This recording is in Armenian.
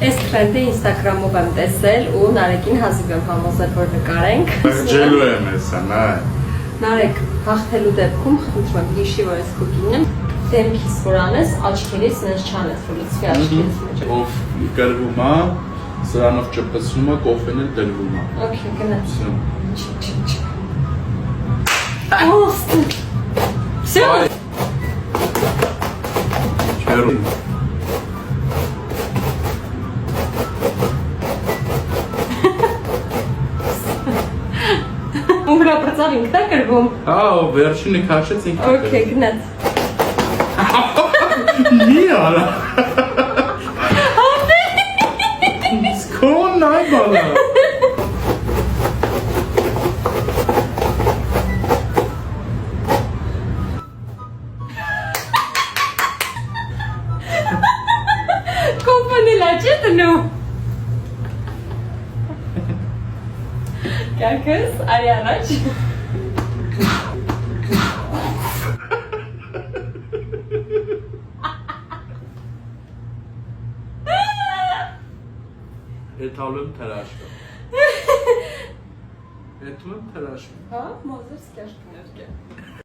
Այս trend-ը Instagram-ով եմ տեսել ու Նարեկին հազիվ եմ համոզել, որ նկարենք։ Ջելո եմ հեսա, նայ։ Նարեկ, հաղթելու դեպքում խնդրում եմ հիշի, որ ես քո կինն եմ, դեմքիս որ անես, աչքերից նենց չանես, որ լցվի աչքերից մեջ։ Ով գրվում է, սրանով ճպսում է, կոֆեն էլ դրվում է։ Okay, գնաց։ Всё. Չերու։ Ուրա բրծավ ինքն է կրվում։ Վերջինը քաշեց ինքն։ Okay, գնաց։ Մի արա։ Սկոն նայ բալա։ Կոմպանի լաչի տնու։ Կարկս, արի առաջ։ Հետալում թրաշկը։ Հետում թրաշկը։ Հա, մոզերս կաշկներկե։